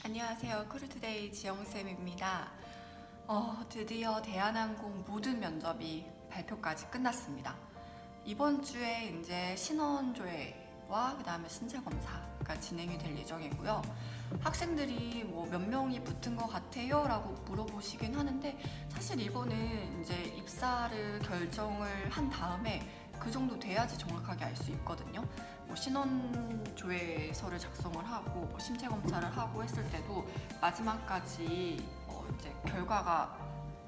안녕하세요. 크루투데이 지영쌤입니다. 드디어 대한항공 모든 면접이 발표까지 끝났습니다. 이번 주에 이제 신원조회와 그 다음에 신체검사가 진행이 될 예정이고요. 학생들이 뭐 몇 명이 붙은 것 같아요? 라고 물어보시긴 하는데 사실 이거는 이제 입사를 결정을 한 다음에 그 정도 돼야지 정확하게 알 수 있거든요. 뭐 신원조회서를 작성을 하고 뭐 신체 검사를 하고 했을 때도 마지막까지 이제 결과가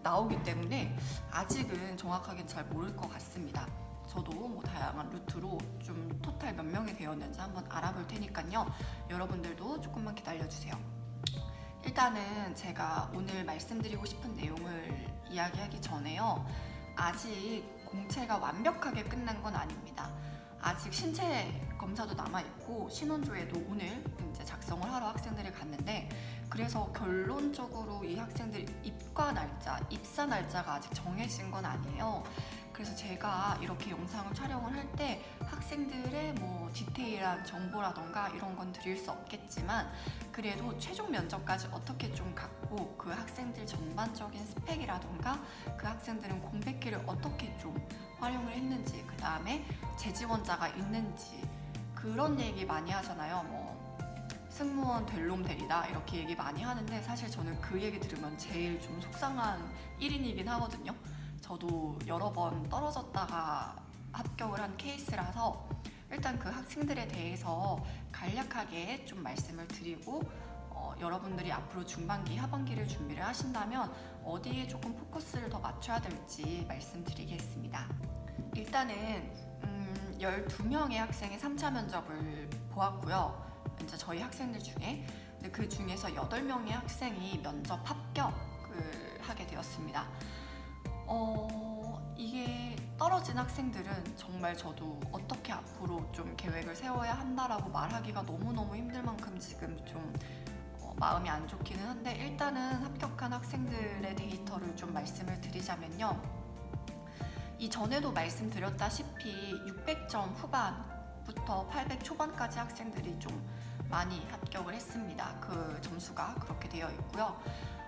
나오기 때문에 아직은 정확하게는 잘 모를 것 같습니다. 저도 뭐 다양한 루트로 좀 토탈 몇 명이 되었는지 한번 알아볼 테니까요. 여러분들도 조금만 기다려주세요. 일단은 제가 오늘 말씀드리고 싶은 내용을 이야기하기 전에요. 아직 공채가 완벽하게 끝난 건 아닙니다. 아직 신체 검사도 남아있고 신원조회도 오늘 이제 작성을 하러 학생들이 갔는데 그래서 결론적으로 이 학생들 입과 날짜, 입사 날짜가 아직 정해진 건 아니에요. 그래서 제가 이렇게 영상을 촬영을 할 때 학생들의 뭐 디테일한 정보라던가 이런 건 드릴 수 없겠지만 그래도 최종 면접까지 어떻게 좀 갖고 그 학생들 전반적인 스펙이라던가 그 학생들은 공백기를 어떻게 좀 활용을 했는지 그 다음에 재지원자가 있는지 그런 얘기 많이 하잖아요. 뭐 승무원 될 놈 되리다 이렇게 얘기 많이 하는데 사실 저는 그 얘기 들으면 제일 좀 속상한 1인이긴 하거든요. 저도 여러 번 떨어졌다가 합격을 한 케이스라서 일단 그 학생들에 대해서 간략하게 좀 말씀을 드리고 여러분들이 앞으로 중반기, 하반기를 준비를 하신다면 어디에 조금 포커스를 더 맞춰야 될지 말씀드리겠습니다. 일단은 12명의 학생이 3차 면접을 보았고요. 이제 저희 학생들 중에 근데 그 중에서 8명의 학생이 면접 합격을 하게 되었습니다. 이게 떨어진 학생들은 정말 저도 어떻게 앞으로 좀 계획을 세워야 한다라고 말하기가 너무너무 힘들 만큼 지금 좀 마음이 안 좋기는 한데 일단은 합격한 학생들의 데이터를 좀 말씀을 드리자면요. 이전에도 말씀드렸다시피 600점 후반부터 800 초반까지 학생들이 좀 많이 합격을 했습니다. 그 점수가 그렇게 되어 있고요.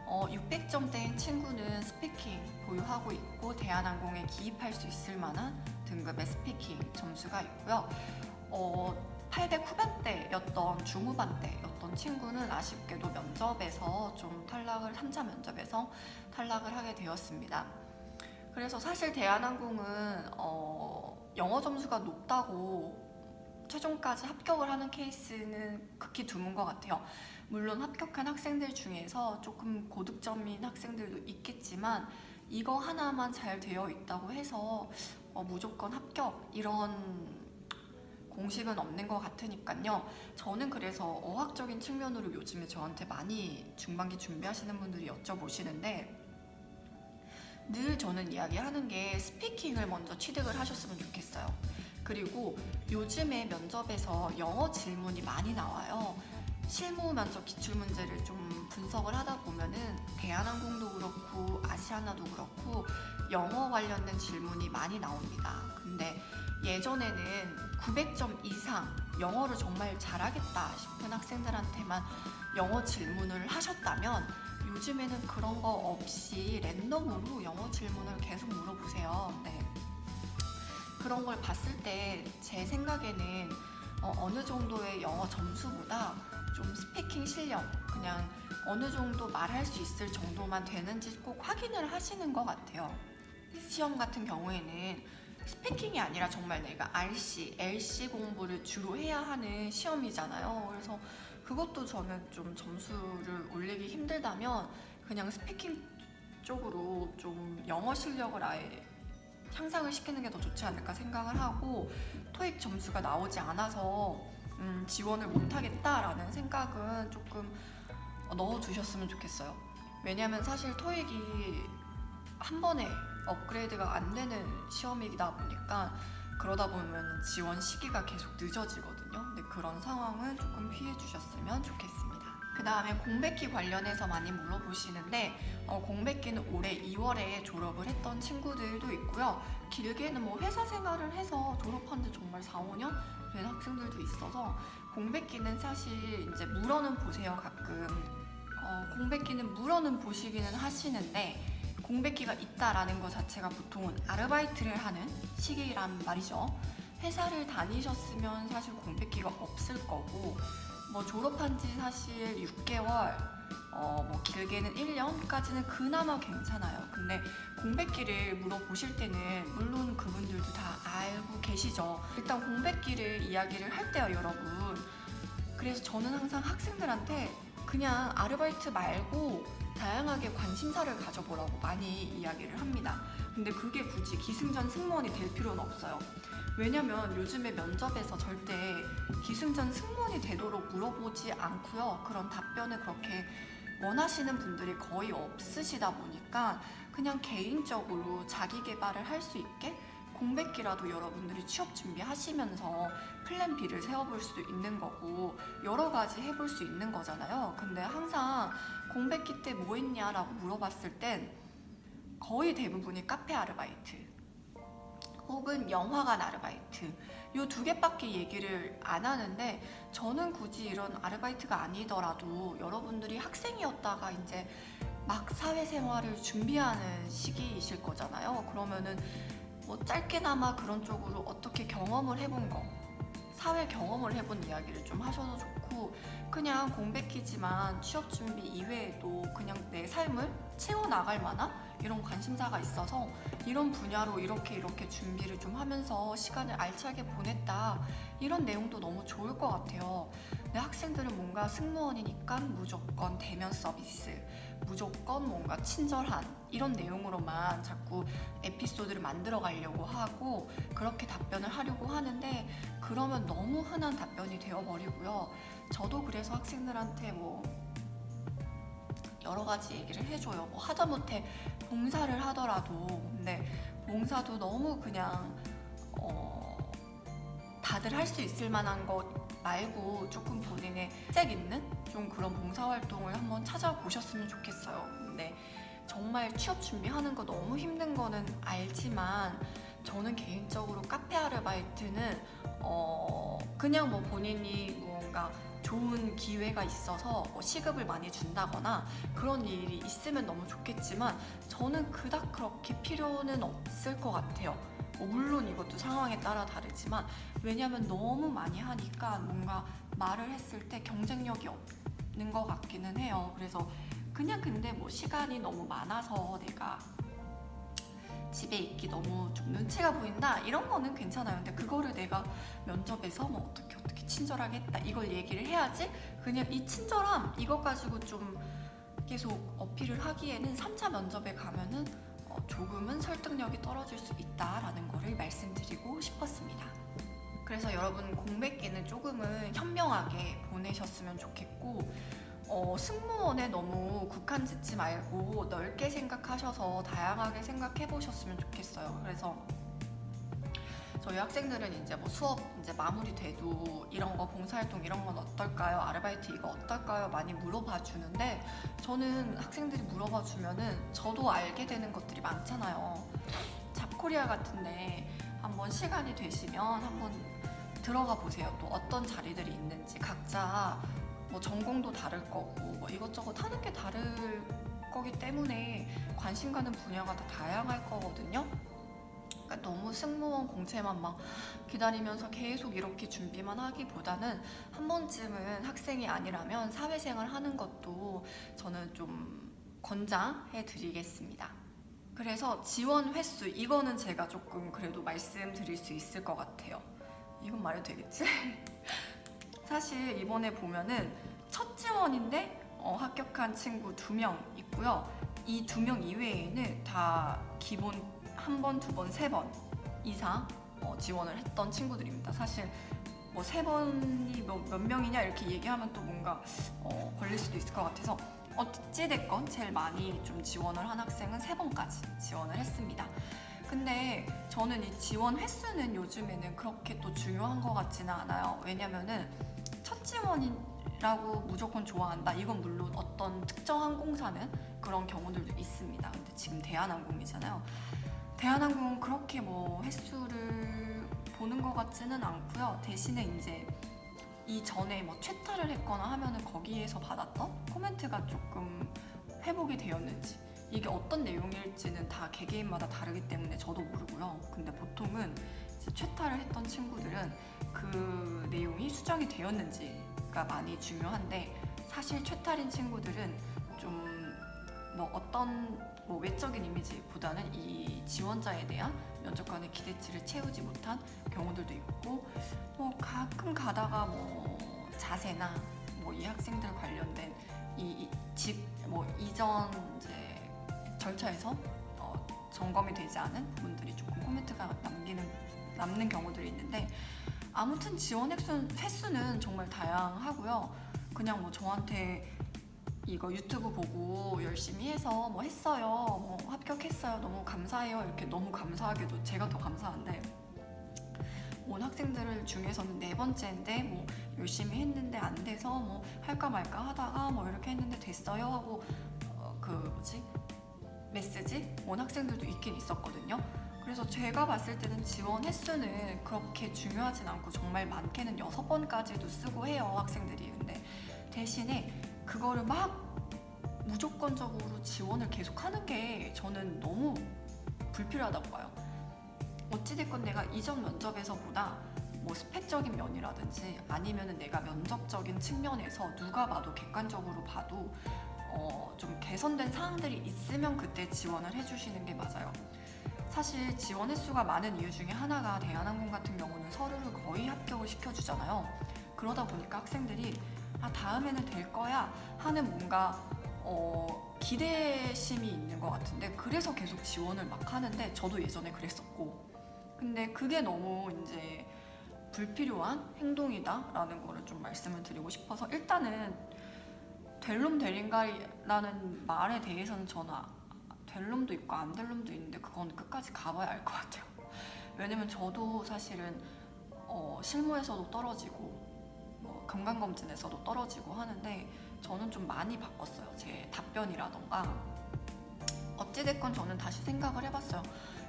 600점대인 친구는 스피킹 보유하고 있고 대한항공에 기입할 수 있을 만한 등급의 스피킹 점수가 있고요. 800 후반대였던 중후반대였던 친구는 아쉽게도 면접에서 좀 3차 면접에서 탈락을 하게 되었습니다. 그래서 사실 대한항공은 영어 점수가 높다고 최종까지 합격을 하는 케이스는 극히 드문 것 같아요. 물론 합격한 학생들 중에서 조금 고득점인 학생들도 있겠지만 이거 하나만 잘 되어 있다고 해서 무조건 합격 이런 공식은 없는 것 같으니까요. 저는 그래서 어학적인 측면으로 요즘에 저한테 많이 중반기 준비하시는 분들이 여쭤보시는데 늘 저는 이야기하는 게 스피킹을 먼저 취득을 하셨으면 좋겠어요. 그리고 요즘에 면접에서 영어 질문이 많이 나와요. 실무 면접 기출문제를 좀 분석을 하다 보면은 대한항공도 그렇고 아시아나도 그렇고 영어 관련된 질문이 많이 나옵니다. 근데 예전에는 900점 이상 영어를 정말 잘하겠다 싶은 학생들한테만 영어 질문을 하셨다면 요즘에는 그런 거 없이 랜덤으로 영어 질문을 계속 물어보세요. 네. 그런 걸 봤을 때 제 생각에는 어느 정도의 영어 점수보다 좀 스피킹 실력, 그냥 어느 정도 말할 수 있을 정도만 되는지 꼭 확인을 하시는 것 같아요. 시험 같은 경우에는 스피킹이 아니라 정말 내가 RC, LC 공부를 주로 해야 하는 시험이잖아요. 그래서 그것도 저는 좀 점수를 올리기 힘들다면 그냥 스피킹 쪽으로 좀 영어 실력을 아예 향상을 시키는 게 더 좋지 않을까 생각을 하고 토익 점수가 나오지 않아서 지원을 못하겠다라는 생각은 조금 넣어두셨으면 좋겠어요. 왜냐면 사실 토익이 한 번에 업그레이드가 안 되는 시험이다 보니까 그러다 보면 지원 시기가 계속 늦어지거든요. 근데 그런 상황은 조금 피해 주셨으면 좋겠습니다. 그 다음에 공백기 관련해서 많이 물어보시는데 공백기는 올해 2월에 졸업을 했던 친구들도 있고요. 길게는 뭐 회사 생활을 해서 졸업한 지 정말 4, 5년 된 학생들도 있어서 공백기는 사실 이제 물어는 보세요. 가끔 공백기는 물어는 보시기는 하시는데 공백기가 있다라는 것 자체가 보통은 아르바이트를 하는 시기란 말이죠. 회사를 다니셨으면 사실 공백기가 없을 거고 뭐 졸업한 지 사실 6개월 뭐 길게는 1년까지는 그나마 괜찮아요. 근데 공백기를 물어보실 때는 물론 그분들도 다 알고 계시죠. 일단 공백기를 이야기를 할 때요, 여러분. 그래서 저는 항상 학생들한테 그냥 아르바이트 말고 다양하게 관심사를 가져보라고 많이 이야기를 합니다. 근데 그게 굳이 기승전 승무원이 될 필요는 없어요. 왜냐면 요즘에 면접에서 절대 기승전 승무원이 되도록 물어보지 않고요. 그런 답변을 그렇게 원하시는 분들이 거의 없으시다 보니까 그냥 개인적으로 자기 개발을 할 수 있게 공백기라도 여러분들이 취업 준비하시면서 플랜 B를 세워볼 수도 있는 거고 여러 가지 해볼 수 있는 거잖아요. 근데 항상 공백기 때 뭐 했냐라고 물어봤을 땐 거의 대부분이 카페 아르바이트 혹은 영화관 아르바이트 요 두 개밖에 얘기를 안 하는데 저는 굳이 이런 아르바이트가 아니더라도 여러분들이 학생이었다가 이제 막 사회생활을 준비하는 시기이실 거잖아요. 그러면은 뭐 짧게나마 그런 쪽으로 어떻게 경험을 해본 거 사회 경험을 해본 이야기를 좀 하셔도 좋고 그냥 공백기지만 취업 준비 이외에도 그냥 내 삶을 채워나갈 만한 이런 관심사가 있어서 이런 분야로 이렇게 준비를 좀 하면서 시간을 알차게 보냈다 이런 내용도 너무 좋을 것 같아요. 근데 학생들은 뭔가 승무원이니까 무조건 대면 서비스 무조건 뭔가 친절한 이런 내용으로만 자꾸 에피소드를 만들어 가려고 하고 그렇게 답변을 하려고 하는데 그러면 너무 흔한 답변이 되어버리고요. 저도 그래서 학생들한테 뭐 여러 가지 얘기를 해줘요. 뭐 하다못해 봉사를 하더라도 근데 봉사도 너무 그냥 다들 할 수 있을 만한 것 말고 조금 본인의 특색 있는 좀 그런 봉사활동을 한번 찾아보셨으면 좋겠어요. 근데 정말 취업 준비하는 거 너무 힘든 거는 알지만 저는 개인적으로 카페 아르바이트는 그냥 뭐 본인이 뭔가 좋은 기회가 있어서 뭐 시급을 많이 준다거나 그런 일이 있으면 너무 좋겠지만 저는 그닥 그렇게 필요는 없을 것 같아요. 물론 이것도 상황에 따라 다르지만 왜냐면 너무 많이 하니까 뭔가 말을 했을 때 경쟁력이 없는 것 같기는 해요. 그래서 그냥 근데 뭐 시간이 너무 많아서 내가 집에 있기 너무 좀 눈치가 보인다 이런 거는 괜찮아요. 근데 그거를 내가 면접에서 뭐 어떻게 친절하게 했다 이걸 얘기를 해야지 그냥 이 친절함 이것 가지고 좀 계속 어필을 하기에는 3차 면접에 가면은 조금은 설득력이 떨어질 수 있다라는 거를 말씀드리고 싶었습니다. 그래서 여러분 공백기는 조금은 현명하게 보내셨으면 좋겠고 승무원에 너무 국한 짓지 말고 넓게 생각하셔서 다양하게 생각해 보셨으면 좋겠어요. 그래서 저희 학생들은 이제 뭐 수업 이제 마무리돼도 이런 거 봉사활동 이런 건 어떨까요? 아르바이트 이거 어떨까요? 많이 물어봐 주는데 저는 학생들이 물어봐 주면은 저도 알게 되는 것들이 많잖아요. 잡코리아 같은데 한번 시간이 되시면 한번 들어가 보세요. 또 어떤 자리들이 있는지 각자 뭐 전공도 다를 거고 뭐 이것저것 하는 게 다를 거기 때문에 관심 가는 분야가 다 다양할 거거든요. 그러니까 너무 승무원 공채만 막 기다리면서 계속 이렇게 준비만 하기보다는 한 번쯤은 학생이 아니라면 사회생활 하는 것도 저는 좀 권장해 드리겠습니다. 그래서 지원 횟수 이거는 제가 조금 그래도 말씀드릴 수 있을 것 같아요. 이건 말해도 되겠지? 사실 이번에 보면은 첫 지원인데 합격한 친구 2명 있고요. 이 2명 이외에는 다 기본 한 번, 2번, 3번 이상 지원을 했던 친구들입니다. 사실 뭐 3번이 몇 명이냐 이렇게 얘기하면 또 뭔가 걸릴 수도 있을 것 같아서 어찌됐건 제일 많이 좀 지원을 한 학생은 3번까지 지원을 했습니다. 근데 저는 이 지원 횟수는 요즘에는 그렇게 또 중요한 것 같지는 않아요. 왜냐면은 첫 지원이라고 무조건 좋아한다. 이건 물론 어떤 특정 항공사는 그런 경우들도 있습니다. 근데 지금 대한항공이잖아요. 대한항공은 그렇게 뭐 횟수를 보는 것 같지는 않고요. 대신에 이제 이전에 뭐 최타를 했거나 하면은 거기에서 받았던 코멘트가 조금 회복이 되었는지, 이게 어떤 내용일지는 다 개개인마다 다르기 때문에 저도 모르고요. 근데 보통은 이제 최타를 했던 친구들은 그 내용이 수정이 되었는지가 많이 중요한데, 사실 최탈인 친구들은 좀 뭐 어떤 뭐 외적인 이미지보다는 이 지원자에 대한 면접관의 기대치를 채우지 못한 경우들도 있고, 뭐 가끔 가다가 뭐 자세나 뭐 이 학생들 관련된 뭐 이전 이제 절차에서 점검이 되지 않은 부분들이 조금 코멘트가 남는 경우들이 있는데, 아무튼 지원 횟수는 정말 다양하고요. 그냥 뭐 저한테 이거 유튜브 보고 열심히 해서 뭐 했어요, 뭐 합격했어요, 너무 감사해요, 이렇게 너무 감사하게도 제가 더 감사한데, 온 학생들 중에서는 4번째인데 뭐 열심히 했는데 안 돼서 뭐 할까 말까 하다가 뭐 이렇게 했는데 됐어요 하고 메시지 온 학생들도 있긴 있었거든요. 그래서 제가 봤을 때는 지원 횟수는 그렇게 중요하진 않고, 정말 많게는 6번까지도 쓰고 해요, 학생들이. 근데 대신에 그거를 막 무조건적으로 지원을 계속하는 게 저는 너무 불필요하다고 봐요. 어찌됐건 내가 이전 면접에서보다 뭐 스펙적인 면이라든지 아니면은 내가 면접적인 측면에서 누가 봐도 객관적으로 봐도 좀 개선된 사항들이 있으면 그때 지원을 해주시는 게 맞아요. 사실 지원 횟수가 많은 이유 중에 하나가, 대한항공 같은 경우는 서류를 거의 합격을 시켜주잖아요. 그러다 보니까 학생들이 다음에는 될 거야 하는 뭔가 기대심이 있는 것 같은데, 그래서 계속 지원을 막 하는데, 저도 예전에 그랬었고. 근데 그게 너무 이제 불필요한 행동이다라는 거를 좀 말씀을 드리고 싶어서, 일단은 될 놈 될인가라는 말에 대해서는 저는 될 놈도 있고 안 될 놈도 있는데, 그건 끝까지 가봐야 알 것 같아요. 왜냐면 저도 사실은 실무에서도 떨어지고 건강검진에서도 떨어지고 하는데, 저는 좀 많이 바꿨어요, 제 답변이라던가. 어찌됐건 저는 다시 생각을 해봤어요.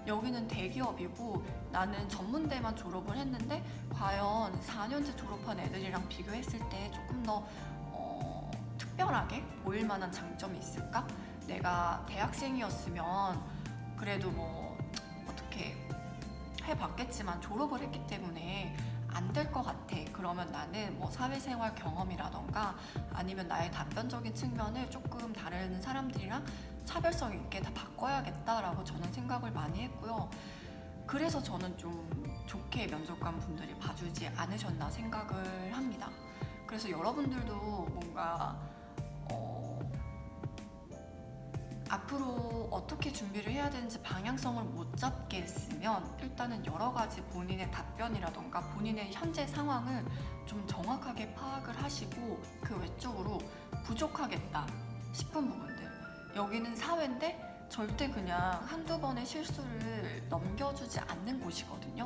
여기는 대기업이고 나는 전문대만 졸업을 했는데, 과연 4년제 졸업한 애들이랑 비교했을 때 조금 더 특별하게 보일 만한 장점이 있을까? 내가 대학생이었으면 그래도 뭐 어떻게 해봤겠지만 졸업을 했기 때문에 안 될 것 같아. 그러면 나는 뭐 사회생활 경험이라던가 아니면 나의 답변적인 측면을 조금 다른 사람들이랑 차별성 있게 다 바꿔야겠다라고 저는 생각을 많이 했고요. 그래서 저는 좀 좋게 면접관 분들이 봐주지 않으셨나 생각을 합니다. 그래서 여러분들도 뭔가 앞으로 어떻게 준비를 해야 되는지 방향성을 못 잡겠으면, 일단은 여러 가지 본인의 답변이라던가 본인의 현재 상황을 좀 정확하게 파악을 하시고, 그 외적으로 부족하겠다 싶은 부분들, 여기는 사회인데 절대 그냥 한두 번의 실수를 넘겨주지 않는 곳이거든요.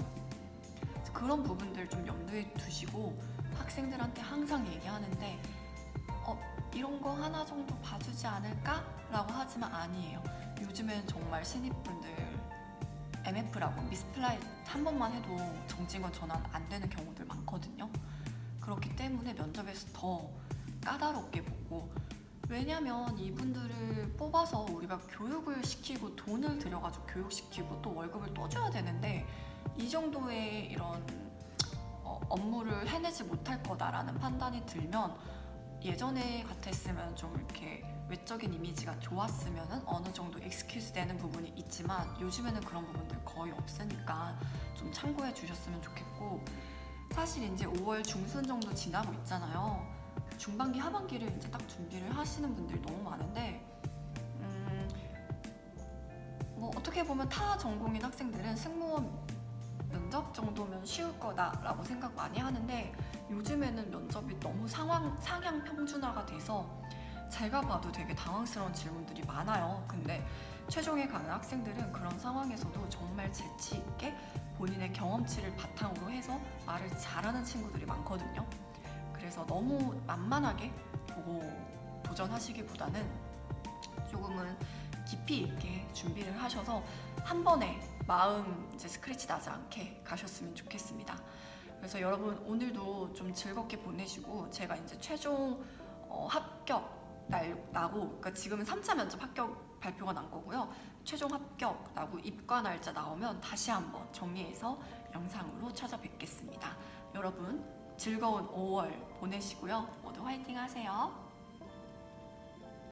그런 부분들 좀 염두에 두시고, 학생들한테 항상 얘기하는데 이런 거 하나 정도 봐주지 않을까? 라고 하지만 아니에요. 요즘엔 정말 신입분들 MF라고 미스플라이 한 번만 해도 정직원 전환 안 되는 경우들 많거든요. 그렇기 때문에 면접에서 더 까다롭게 보고, 왜냐면 이분들을 뽑아서 우리가 교육을 시키고 돈을 들여가지고 교육시키고 또 월급을 또 줘야 되는데, 이 정도의 이런 업무를 해내지 못할 거다라는 판단이 들면, 예전에 같았으면 좀 이렇게 외적인 이미지가 좋았으면 어느 정도 익스큐즈 되는 부분이 있지만, 요즘에는 그런 부분들 거의 없으니까 좀 참고해 주셨으면 좋겠고, 사실 이제 5월 중순 정도 지나고 있잖아요. 중반기 하반기를 이제 딱 준비를 하시는 분들이 너무 많은데, 뭐 어떻게 보면 타 전공인 학생들은 승무원 면접 정도면 쉬울 거다라고 생각 많이 하는데, 요즘에는 면접이 너무 상향 평준화가 돼서 제가 봐도 되게 당황스러운 질문들이 많아요. 근데 최종에 가는 학생들은 그런 상황에서도 정말 재치 있게 본인의 경험치를 바탕으로 해서 말을 잘하는 친구들이 많거든요. 그래서 너무 만만하게 보고 도전하시기보다는 조금은 깊이 있게 준비를 하셔서 한 번에 마음 이제 스크래치 나지 않게 가셨으면 좋겠습니다. 그래서 여러분 오늘도 좀 즐겁게 보내시고 제가 이제 최종 합격 나고 그러니까 지금은 3차 면접 합격 발표가 난 거고요. 최종 합격 나고 입과 날짜 나오면 다시 한번 정리해서 영상으로 찾아뵙겠습니다. 여러분 즐거운 5월 보내시고요. 모두 화이팅 하세요.